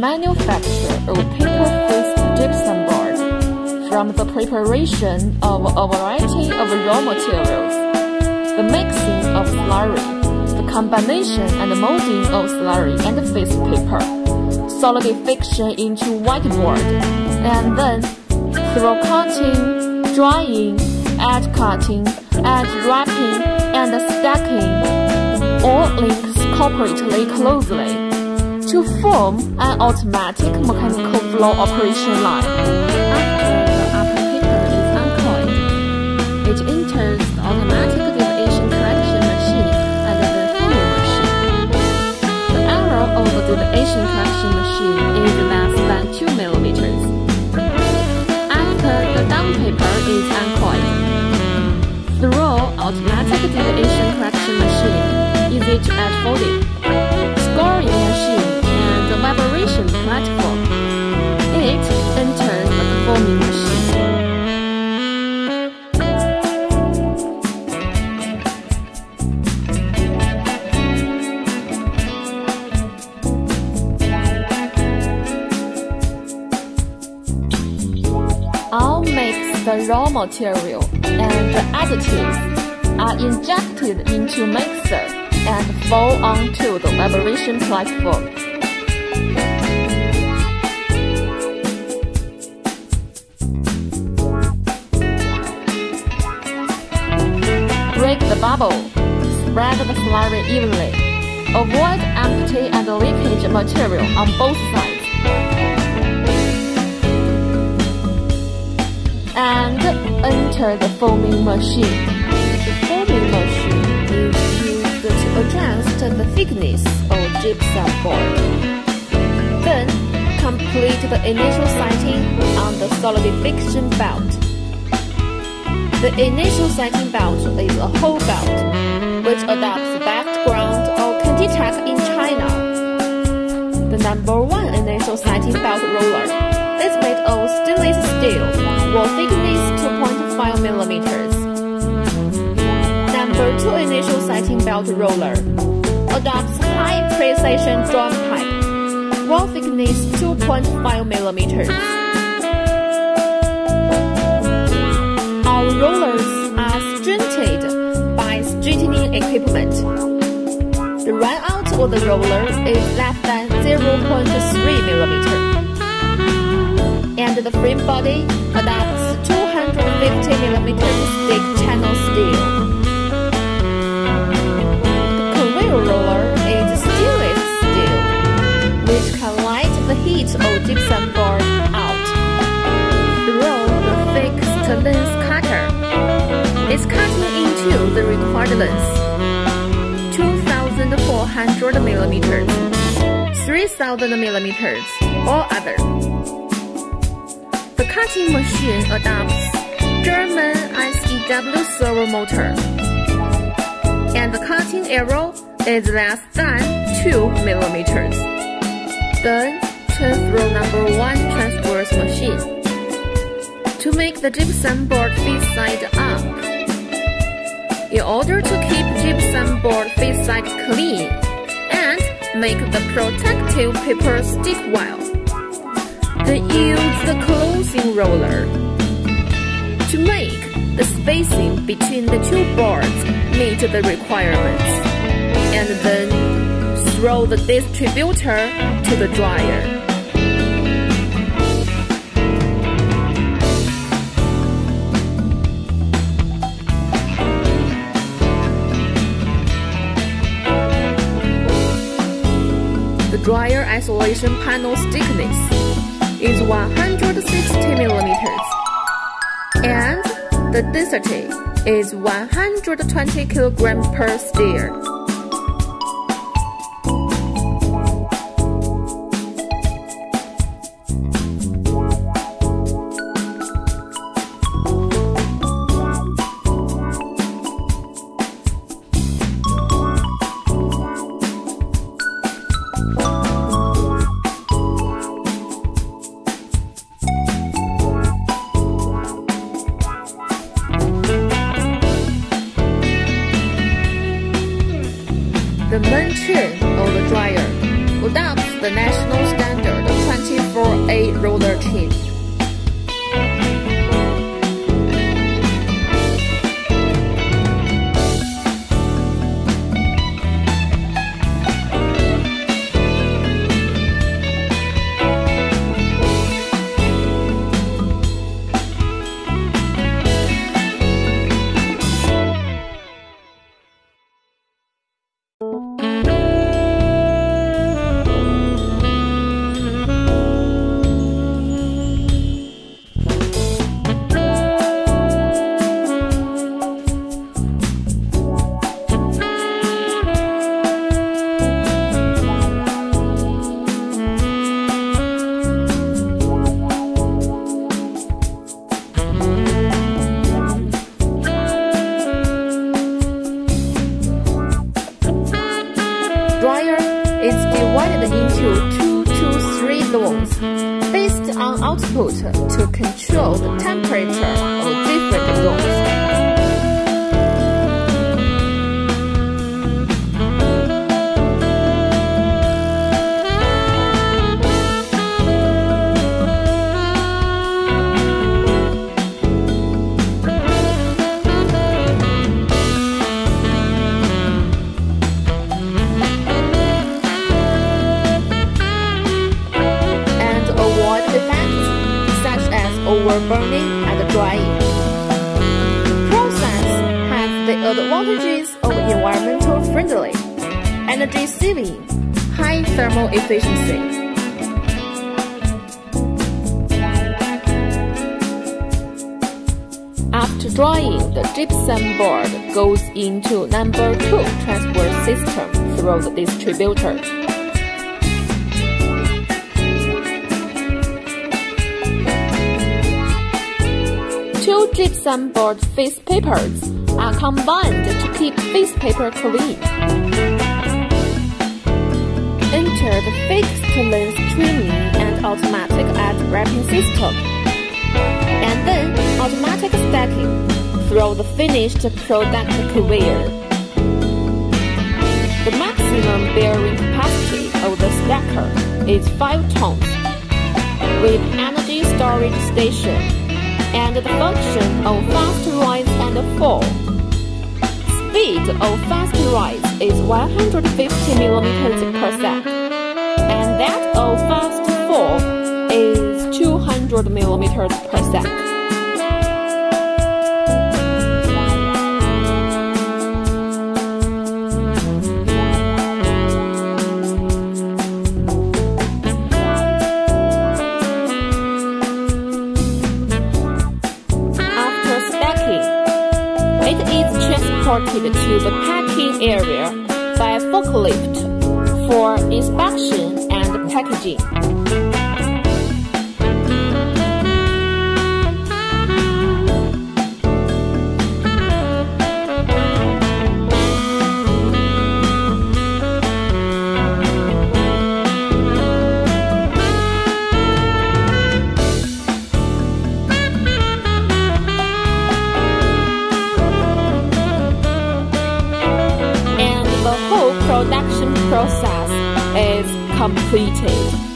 manufacture of paper-faced gypsum board from the preparation of a variety of raw materials, the mixing of slurry, the combination and molding of slurry and face paper, solidification into whiteboard, and then through cutting, drying, edge cutting, edge wrapping, and stacking, all links cooperatively closely to form an automatic mechanical flow operation line. After the upper paper is uncoiled, it enters the automatic deviation correction machine and the filling machine. The error of the deviation correction machine is less than 2 millimeters. After the down paper is uncoiled, through automatic deviation correction machine, easy to add folding, scoring machine, and the vibration platform, it enters the forming machine. I'll mix the raw material and the additives are injected into mixer and fall onto the vibration platform. Break the bubble. Spread the slurry evenly. Avoid empty and leakage material on both sides. And enter the forming machine. The forming machine is used to adjust the thickness of gypsum board. Then, complete the initial setting on the solidification belt. The initial setting belt is a whole belt, which adopts background or Candy-Tech in China. The number 1 initial setting belt roller is made of stainless steel, wall thickness 2.5 millimeters. Number 2 initial setting belt roller adopts high precision drum pipe, wall thickness 2.5 millimeters. Our rollers are strengthened by straightening equipment. The runout of the roller is less than 0.3 millimeter. And the frame body adopts 250 mm thick channel steel. The conveyor roller is stainless steel, which can light the heat of gypsum board out. Through the fixed length cutter, it's cutting into the required length, 2,400 mm, 3,000 mm, or other. The cutting machine adopts German SEW servo motor, and the cutting arrow is less than 2 millimeters. Then turn through number 1 transverse machine to make the gypsum board face side up. In order to keep gypsum board face side clean and make the protective paper stick well, then use the closing roller to make the spacing between the two boards meet the requirements, and then throw the distributor to the dryer. The dryer isolation panel's thickness is 160 millimeters, and the density is 120 kilograms per stir. The main chain of the dryer adopts the national standard a roller chain. Dryer is divided into 2 to 3 zones based on output to control the temperature of different zones. Overburning and drying. Process has the advantages of environmental friendly, energy saving, high thermal efficiency. After drying, the gypsum board goes into number 2 transport system through the distributor. Two gypsum board face papers are combined to keep face paper clean. Enter the fixed length trimming and automatic edge wrapping system, and then automatic stacking through the finished product conveyor. The maximum bearing capacity of the stacker is 5 tons, with energy storage station and the function of fast rise and fall. Speed of fast rise is 150 mm per sec, and that of fast fall is 200 mm per sec. It is transported to the packing area by forklift for inspection and packaging. The whole production process is completed.